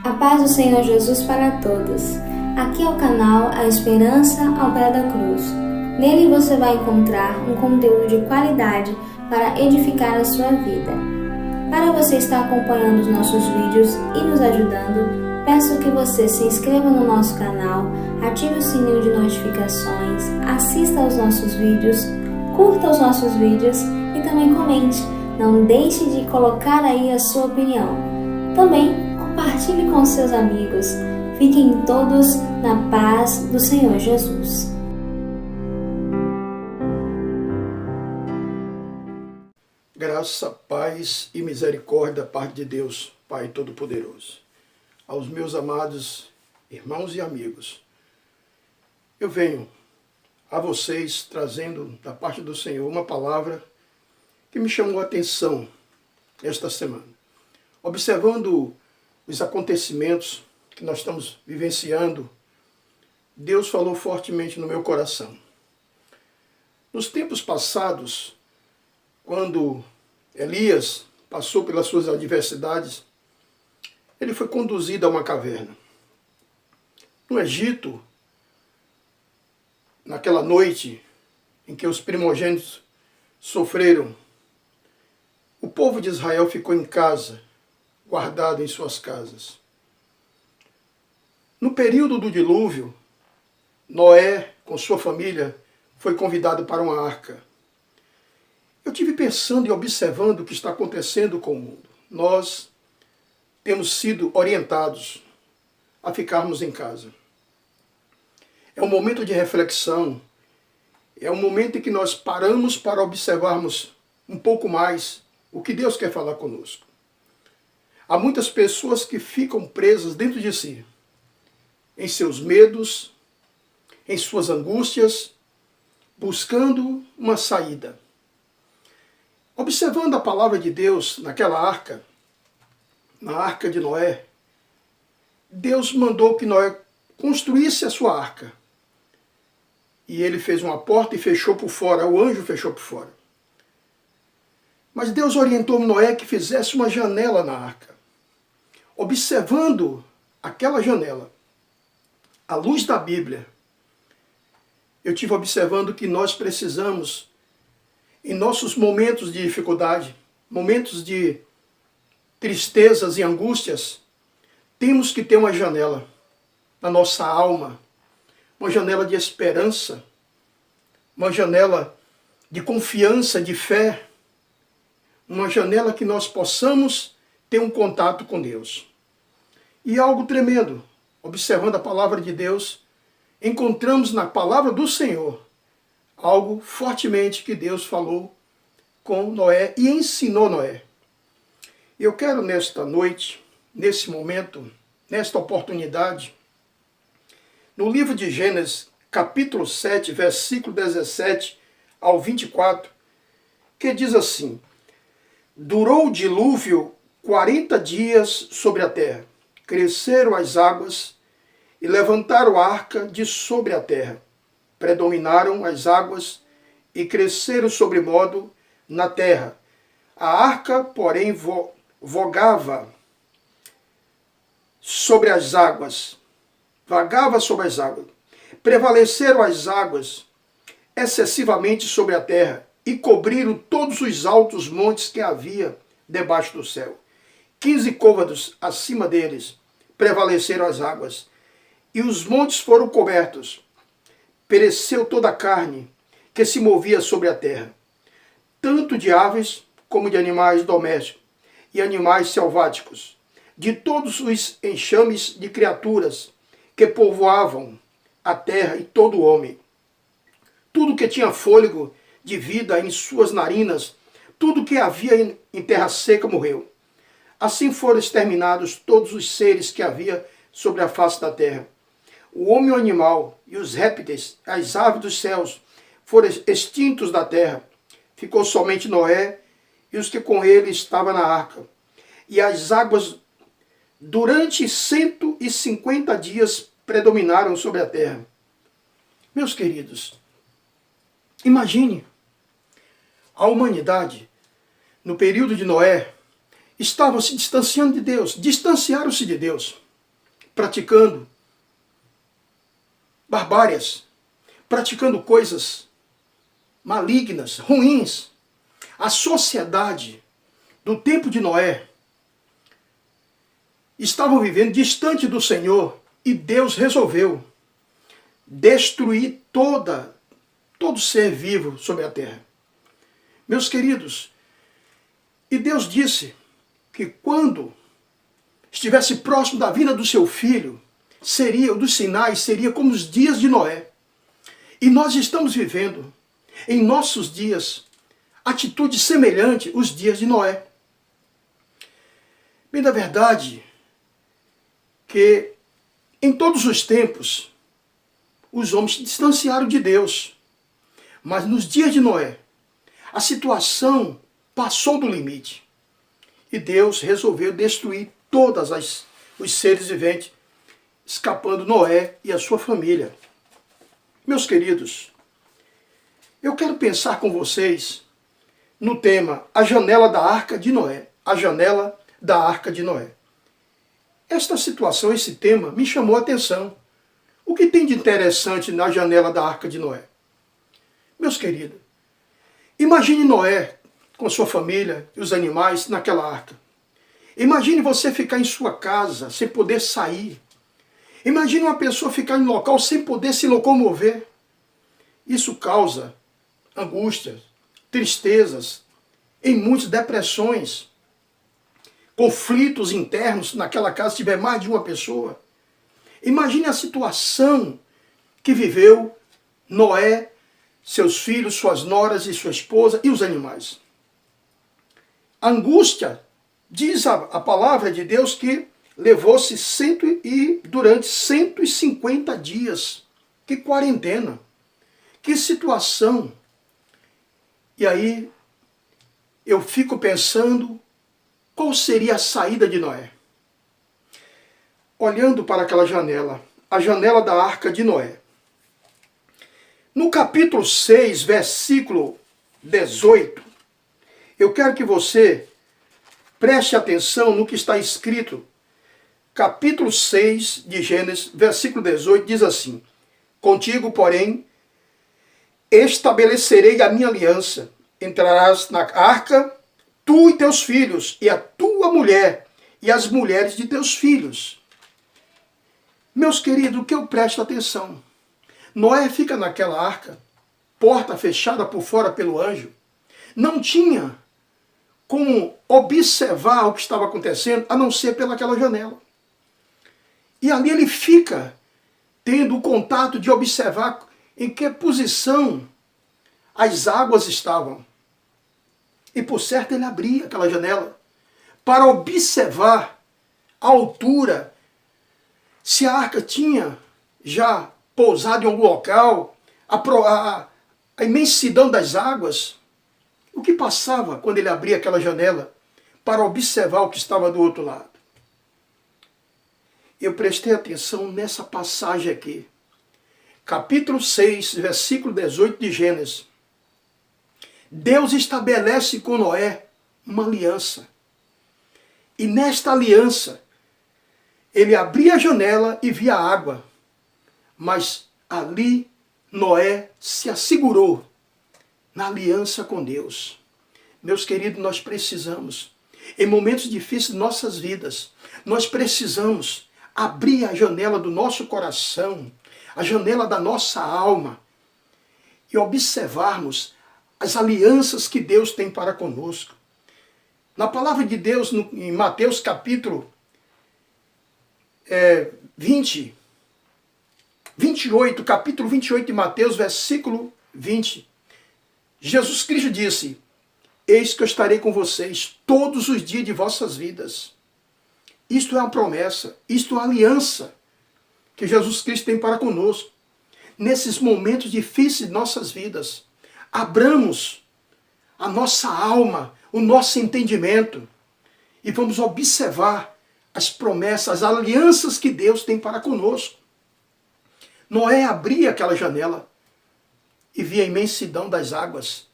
A paz do Senhor Jesus para todos. Aqui é o canal A Esperança ao Pé da Cruz. Nele você vai encontrar um conteúdo de qualidade para edificar a sua vida. Para você estar acompanhando os nossos vídeos e nos ajudando, peço que você se inscreva no nosso canal, ative o sininho de notificações, assista aos nossos vídeos, curta os nossos vídeos e também comente. Não deixe de colocar aí a sua opinião. Também compartilhe com seus amigos. Fiquem todos na paz do Senhor Jesus. Graça, paz e misericórdia da parte de Deus, Pai Todo-Poderoso. Aos meus amados irmãos e amigos, eu venho a vocês trazendo da parte do Senhor uma palavra que me chamou a atenção esta semana. Observando os acontecimentos que nós estamos vivenciando, Deus falou fortemente no meu coração. Nos tempos passados, quando Elias passou pelas suas adversidades, ele foi conduzido a uma caverna. No Egito, naquela noite em que os primogênitos sofreram, o povo de Israel ficou em casa, guardado em suas casas. No período do dilúvio, Noé, com sua família, foi convidado para uma arca. Eu tive pensando e observando o que está acontecendo com o mundo. Nós temos sido orientados a ficarmos em casa. É um momento de reflexão, é um momento em que nós paramos para observarmos um pouco mais o que Deus quer falar conosco. Há muitas pessoas que ficam presas dentro de si, em seus medos, em suas angústias, buscando uma saída. Observando a palavra de Deus naquela arca, na arca de Noé, Deus mandou que Noé construísse a sua arca. E ele fez uma porta e fechou por fora, o anjo fechou por fora. Mas Deus orientou Noé que fizesse uma janela na arca. Observando aquela janela, à luz da Bíblia, eu tive observando que nós precisamos, em nossos momentos de dificuldade, momentos de tristezas e angústias, temos que ter uma janela na nossa alma, uma janela de esperança, uma janela de confiança, de fé, uma janela que nós possamos ter um contato com Deus. E algo tremendo, observando a palavra de Deus, encontramos na palavra do Senhor algo fortemente que Deus falou com Noé e ensinou Noé. Eu quero nesta noite, nesse momento, nesta oportunidade, no livro de Gênesis, capítulo 7, versículo 17 ao 24, que diz assim: Durou o dilúvio 40 dias sobre a terra. Cresceram as águas e levantaram a arca de sobre a terra. Predominaram as águas e cresceram sobremodo na terra. A arca, porém, vagava sobre as águas. Prevaleceram as águas excessivamente sobre a terra e cobriram todos os altos montes que havia debaixo do céu. 15 côvados acima deles prevaleceram as águas, e os montes foram cobertos. Pereceu toda a carne que se movia sobre a terra, tanto de aves como de animais domésticos e animais selváticos, de todos os enxames de criaturas que povoavam a terra e todo homem. Tudo que tinha fôlego de vida em suas narinas, tudo que havia em terra seca morreu. Assim foram exterminados todos os seres que havia sobre a face da terra. O homem e o animal, e os répteis, as aves dos céus, foram extintos da terra. Ficou somente Noé e os que com ele estavam na arca. E as águas, durante 150 dias, predominaram sobre a terra. Meus queridos, imagine a humanidade, no período de Noé, estavam se distanciando de Deus, distanciaram-se de Deus. praticando barbárias, praticando coisas malignas, ruins. A sociedade do tempo de Noé estavam vivendo distante do Senhor e Deus resolveu destruir todo ser vivo sobre a terra. Meus queridos, e Deus disse que quando estivesse próximo da vinda do seu filho, dos sinais, seria como os dias de Noé. E nós estamos vivendo em nossos dias atitude semelhante aos dias de Noé. Bem, na verdade, que em todos os tempos os homens se distanciaram de Deus. Mas nos dias de Noé, a situação passou do limite. E Deus resolveu destruir todos os seres viventes, escapando Noé e a sua família. Meus queridos, eu quero pensar com vocês no tema A Janela da Arca de Noé. A Janela da Arca de Noé. Esta situação, esse tema, me chamou a atenção. O que tem de interessante na janela da Arca de Noé? Meus queridos, imagine Noé com sua família e os animais naquela arca. Imagine você ficar em sua casa sem poder sair. Imagine uma pessoa ficar em um local sem poder se locomover. Isso causa angústias, tristezas, em muitas depressões, conflitos internos naquela casa se tiver mais de uma pessoa. Imagine a situação que viveu Noé, seus filhos, suas noras e sua esposa e os animais. A angústia, diz a palavra de Deus que levou-se durante 150 dias. Que quarentena, que situação. E aí eu fico pensando, qual seria a saída de Noé? Olhando para aquela janela, a janela da Arca de Noé. No capítulo 6, versículo 18, eu quero que você preste atenção no que está escrito. Capítulo 6 de Gênesis, versículo 18, diz assim: Contigo, porém, estabelecerei a minha aliança. Entrarás na arca, tu e teus filhos, e a tua mulher, e as mulheres de teus filhos. Meus queridos, o que eu presto atenção? Noé fica naquela arca, porta fechada por fora pelo anjo. Não tinha como observar o que estava acontecendo, a não ser pelaquela janela. E ali ele fica tendo o contato de observar em que posição as águas estavam. E por certo ele abria aquela janela para observar a altura, se a arca tinha já pousado em algum local, a imensidão das águas. O que passava quando ele abria aquela janela para observar o que estava do outro lado? Eu prestei atenção nessa passagem aqui. Capítulo 6, versículo 18 de Gênesis. Deus estabelece com Noé uma aliança. E nesta aliança, ele abria a janela e via água. Mas ali Noé se assegurou na aliança com Deus. Meus queridos, nós precisamos, em momentos difíceis de nossas vidas, nós precisamos abrir a janela do nosso coração, a janela da nossa alma, e observarmos as alianças que Deus tem para conosco. Na palavra de Deus, em Mateus capítulo 28, capítulo 28 de Mateus, versículo 20, Jesus Cristo disse: Eis que eu estarei com vocês todos os dias de vossas vidas. Isto é uma promessa, isto é uma aliança que Jesus Cristo tem para conosco. Nesses momentos difíceis de nossas vidas, abramos a nossa alma, o nosso entendimento e vamos observar as promessas, as alianças que Deus tem para conosco. Noé abria aquela janela e via a imensidão das águas.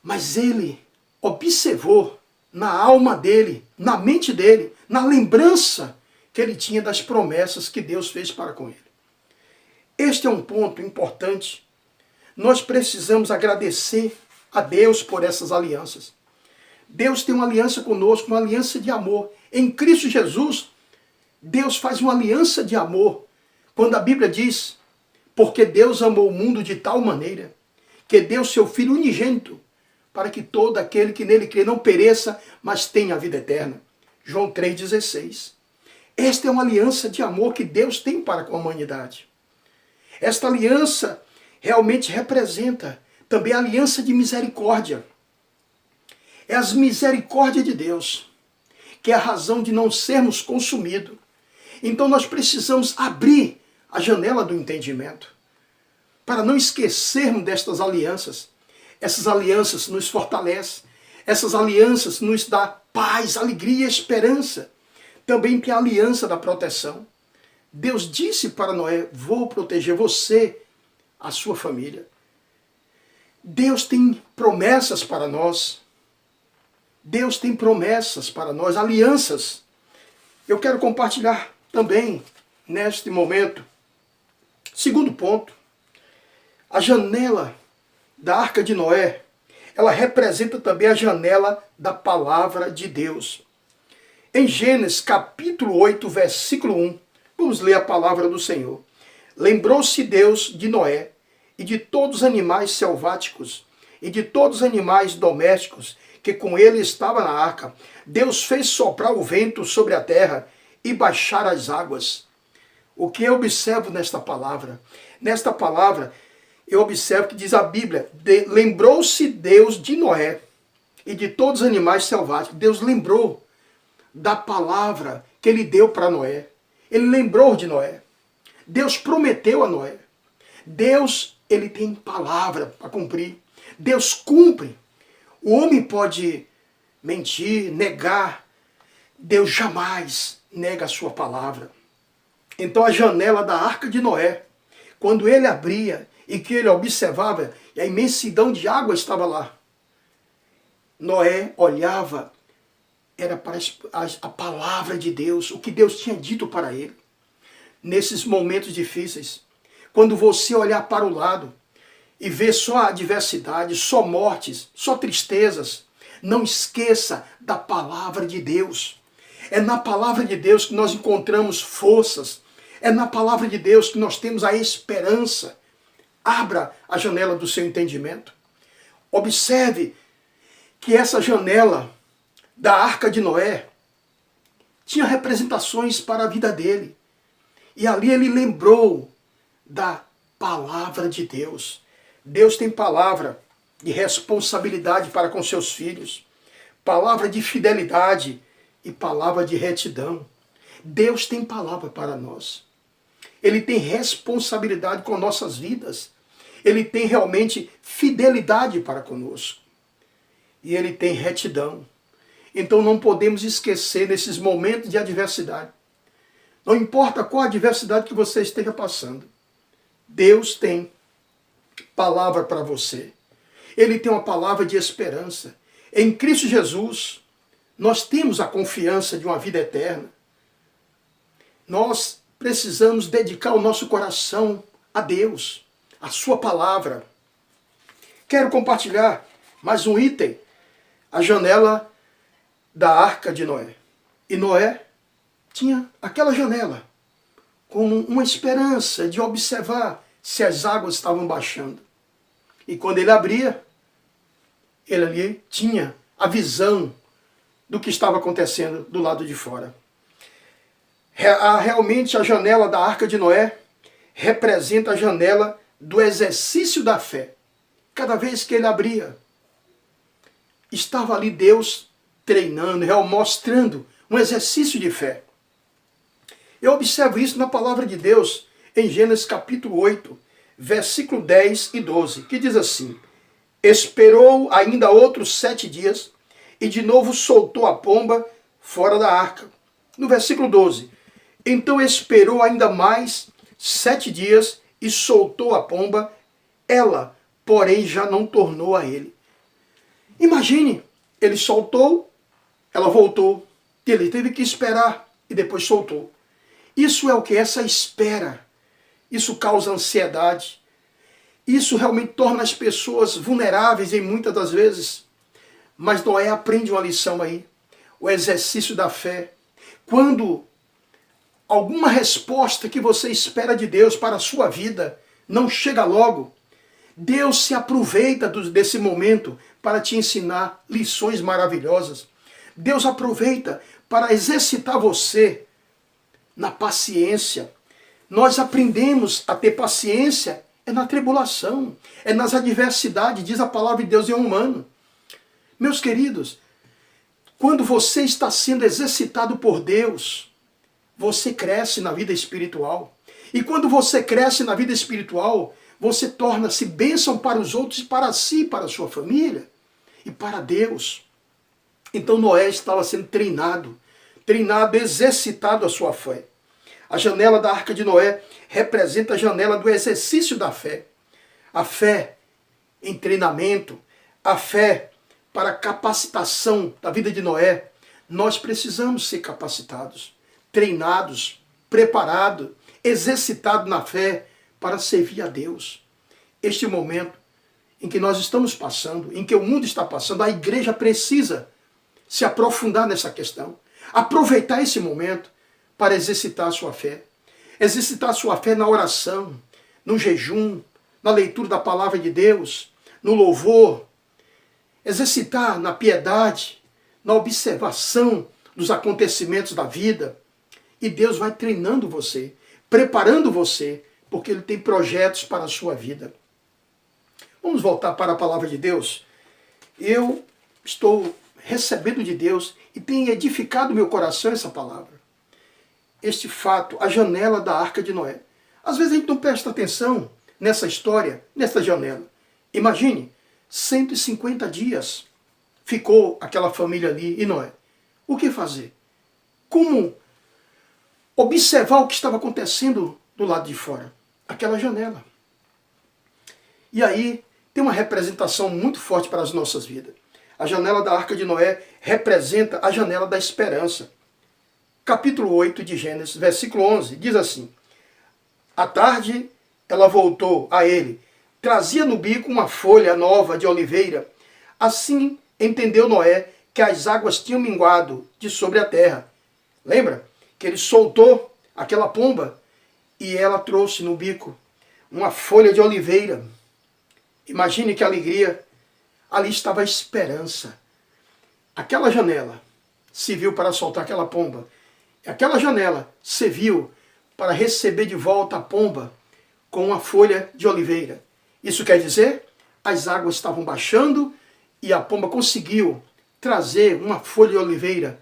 Mas ele observou na alma dele, na mente dele, na lembrança que ele tinha das promessas que Deus fez para com ele. Este é um ponto importante. Nós precisamos agradecer a Deus por essas alianças. Deus tem uma aliança conosco, uma aliança de amor. Em Cristo Jesus, Deus faz uma aliança de amor. Quando a Bíblia diz, porque Deus amou o mundo de tal maneira, que deu seu Filho unigênito, para que todo aquele que nele crê não pereça, mas tenha a vida eterna. João 3,16. Esta é uma aliança de amor que Deus tem para com a humanidade. Esta aliança realmente representa também a aliança de misericórdia. É as misericórdias de Deus, que é a razão de não sermos consumidos. Então nós precisamos abrir a janela do entendimento, para não esquecermos destas alianças. Essas alianças nos fortalecem, essas alianças nos dão paz, alegria e esperança. Também tem a aliança da proteção. Deus disse para Noé, vou proteger você, a sua família. Deus tem promessas para nós. Deus tem promessas para nós, alianças. Eu quero compartilhar também, neste momento, segundo ponto, a janela da Arca de Noé, ela representa também a janela da palavra de Deus. Em Gênesis capítulo 8, versículo 1, vamos ler a palavra do Senhor. Lembrou-se Deus de Noé e de todos os animais selváticos e de todos os animais domésticos que com ele estava na arca. Deus fez soprar o vento sobre a terra e baixar as águas. O que eu observo nesta palavra? Nesta palavra, eu observo que diz a Bíblia, lembrou-se Deus de Noé e de todos os animais selváticos. Deus lembrou da palavra que ele deu para Noé. Ele lembrou de Noé. Deus prometeu a Noé. Deus, ele tem palavra para cumprir. Deus cumpre. O homem pode mentir, negar. Deus jamais nega a sua palavra. Então a janela da Arca de Noé, quando ele abria e que ele observava, e a imensidão de água estava lá, Noé olhava, era para a palavra de Deus, o que Deus tinha dito para ele. Nesses momentos difíceis, quando você olhar para o lado e ver só adversidade, só mortes, só tristezas, não esqueça da palavra de Deus. É na palavra de Deus que nós encontramos forças. É na palavra de Deus que nós temos a esperança. Abra a janela do seu entendimento. Observe que essa janela da Arca de Noé tinha representações para a vida dele. E ali ele lembrou da palavra de Deus. Deus tem palavra de responsabilidade para com seus filhos, palavra de fidelidade e palavra de retidão. Deus tem palavra para nós. Ele tem responsabilidade com nossas vidas. Ele tem realmente fidelidade para conosco. E ele tem retidão. Então não podemos esquecer nesses momentos de adversidade. Não importa qual a adversidade que você esteja passando. Deus tem palavra para você. Ele tem uma palavra de esperança. Em Cristo Jesus, nós temos a confiança de uma vida eterna. Nós precisamos dedicar o nosso coração a Deus, a sua palavra. Quero compartilhar mais um item, a janela da Arca de Noé. E Noé tinha aquela janela como uma esperança de observar se as águas estavam baixando. E quando ele abria, ele ali tinha a visão do que estava acontecendo do lado de fora. Realmente a janela da Arca de Noé representa a janela do exercício da fé. Cada vez que ele abria, estava ali Deus treinando, mostrando um exercício de fé. Eu observo isso na palavra de Deus em Gênesis capítulo 8, versículo 10 e 12, que diz assim: esperou ainda outros 7 dias e de novo soltou a pomba fora da arca. No versículo 12, então esperou ainda mais 7 dias e soltou a pomba, ela, porém, já não tornou a ele. Imagine, ele soltou, ela voltou, ele teve que esperar e depois soltou. Isso é o que? Essa espera. Isso causa ansiedade. Isso realmente torna as pessoas vulneráveis em muitas das vezes. Mas Noé aprende uma lição aí. O exercício da fé. Quando alguma resposta que você espera de Deus para a sua vida não chega logo, Deus se aproveita desse momento para te ensinar lições maravilhosas. Deus aproveita para exercitar você na paciência. Nós aprendemos a ter paciência na tribulação, nas adversidades, diz a palavra de Deus em humano. Meus queridos, quando você está sendo exercitado por Deus, você cresce na vida espiritual. E quando você cresce na vida espiritual, você torna-se bênção para os outros e para si, para a sua família e para Deus. Então Noé estava sendo treinado, exercitado a sua fé. A janela da Arca de Noé representa a janela do exercício da fé. A fé em treinamento, a fé para a capacitação da vida de Noé. Nós precisamos ser capacitados, treinados, preparados, exercitados na fé para servir a Deus. Este momento em que nós estamos passando, em que o mundo está passando, a igreja precisa se aprofundar nessa questão. Aproveitar esse momento para exercitar a sua fé. Exercitar a sua fé na oração, no jejum, na leitura da palavra de Deus, no louvor. Exercitar na piedade, na observação dos acontecimentos da vida. E Deus vai treinando você, preparando você, porque Ele tem projetos para a sua vida. Vamos voltar para a palavra de Deus? Eu estou recebendo de Deus e tem edificado meu coração essa palavra. Este fato, a janela da Arca de Noé. Às vezes a gente não presta atenção nessa história, nessa janela. Imagine, 150 dias ficou aquela família ali e Noé. O que fazer? Como observar o que estava acontecendo do lado de fora? Aquela janela. E aí tem uma representação muito forte para as nossas vidas. A janela da Arca de Noé representa a janela da esperança. Capítulo 8 de Gênesis, versículo 11, diz assim: à tarde ela voltou a ele, trazia no bico uma folha nova de oliveira. Assim entendeu Noé que as águas tinham minguado de sobre a terra. Lembra que ele soltou aquela pomba e ela trouxe no bico uma folha de oliveira. Imagine que alegria. Ali estava a esperança. Aquela janela serviu para soltar aquela pomba. Aquela janela serviu para receber de volta a pomba com uma folha de oliveira. Isso quer dizer, as águas estavam baixando e a pomba conseguiu trazer uma folha de oliveira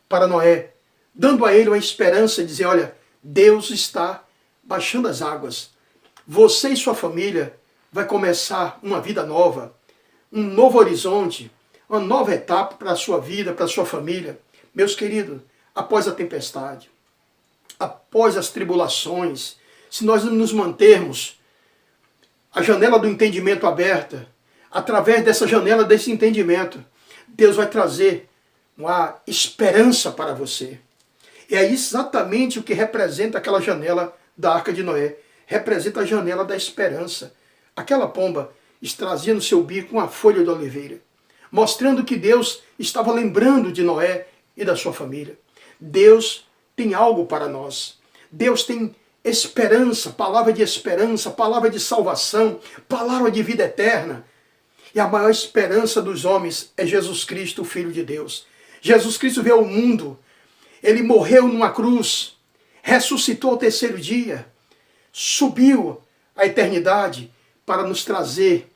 para Noé, dando a ele uma esperança de dizer, olha, Deus está baixando as águas. Você e sua família vai começar uma vida nova, um novo horizonte, uma nova etapa para a sua vida, para a sua família. Meus queridos, após a tempestade, após as tribulações, se nós nos mantermos a janela do entendimento aberta, através dessa janela desse entendimento, Deus vai trazer uma esperança para você. E é exatamente o que representa aquela janela da Arca de Noé. Representa a janela da esperança. Aquela pomba trazia no seu bico uma folha de oliveira, mostrando que Deus estava lembrando de Noé e da sua família. Deus tem algo para nós. Deus tem esperança, palavra de salvação, palavra de vida eterna. E a maior esperança dos homens é Jesus Cristo, o Filho de Deus. Jesus Cristo veio ao mundo. Ele morreu numa cruz, ressuscitou ao terceiro dia, subiu à eternidade para nos trazer,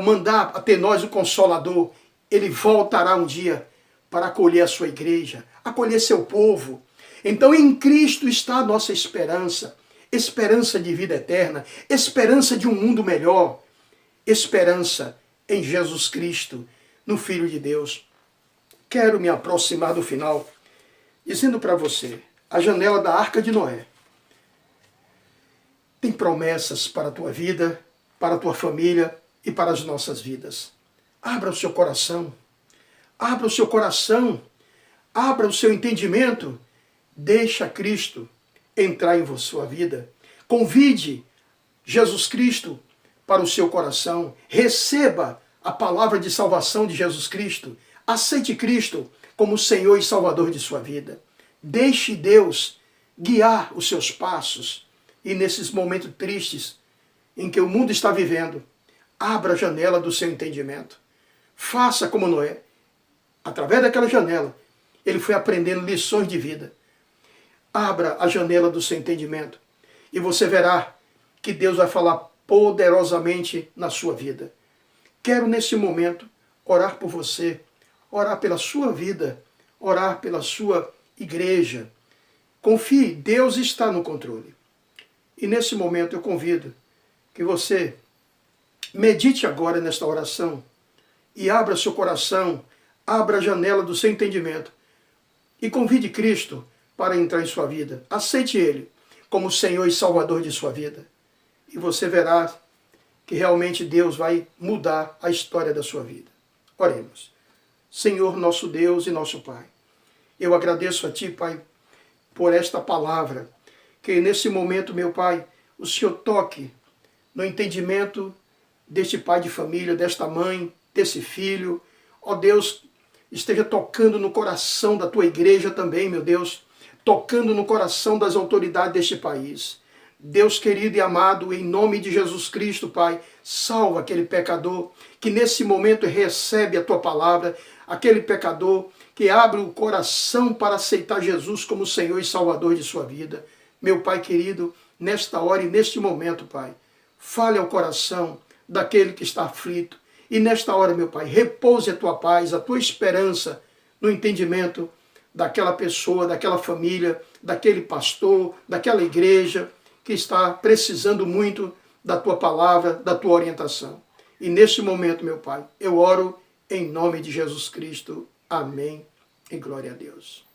mandar até nós o Consolador. Ele voltará um dia para acolher a sua igreja, acolher seu povo. Então em Cristo está a nossa esperança. Esperança de vida eterna, esperança de um mundo melhor, esperança em Jesus Cristo, no Filho de Deus. Quero me aproximar do final, dizendo para você, a janela da Arca de Noé tem promessas para a tua vida, para a tua família e para as nossas vidas. Abra o seu coração, abra o seu coração, abra o seu entendimento, deixa Cristo entrar em sua vida. Convide Jesus Cristo para o seu coração. Receba a palavra de salvação de Jesus Cristo. Aceite Cristo como Senhor e Salvador de sua vida. Deixe Deus guiar os seus passos. E nesses momentos tristes em que o mundo está vivendo, abra a janela do seu entendimento. Faça como Noé. Através daquela janela, ele foi aprendendo lições de vida. Abra a janela do seu entendimento e você verá que Deus vai falar poderosamente na sua vida. Quero nesse momento orar por você, orar pela sua vida, orar pela sua igreja. Confie, Deus está no controle. E nesse momento eu convido que você medite agora nesta oração e abra seu coração, abra a janela do seu entendimento e convide Cristo para entrar em sua vida. Aceite Ele como Senhor e Salvador de sua vida. E você verá que realmente Deus vai mudar a história da sua vida. Oremos. Senhor, nosso Deus e nosso Pai, eu agradeço a Ti, Pai, por esta palavra, que nesse momento, meu Pai, o Senhor toque no entendimento deste pai de família, desta mãe, desse filho. Ó Deus, esteja tocando no coração da Tua igreja também, meu Deus, tocando no coração das autoridades deste país. Deus querido e amado, em nome de Jesus Cristo, Pai, salva aquele pecador que nesse momento recebe a Tua palavra, aquele pecador que abre o coração para aceitar Jesus como Senhor e Salvador de sua vida. Meu Pai querido, nesta hora e neste momento, Pai, fale ao coração daquele que está aflito. E nesta hora, meu Pai, repouse a Tua paz, a Tua esperança no entendimento daquela pessoa, daquela família, daquele pastor, daquela igreja que está precisando muito da Tua palavra, da Tua orientação. E neste momento, meu Pai, eu oro em nome de Jesus Cristo. Amém e glória a Deus.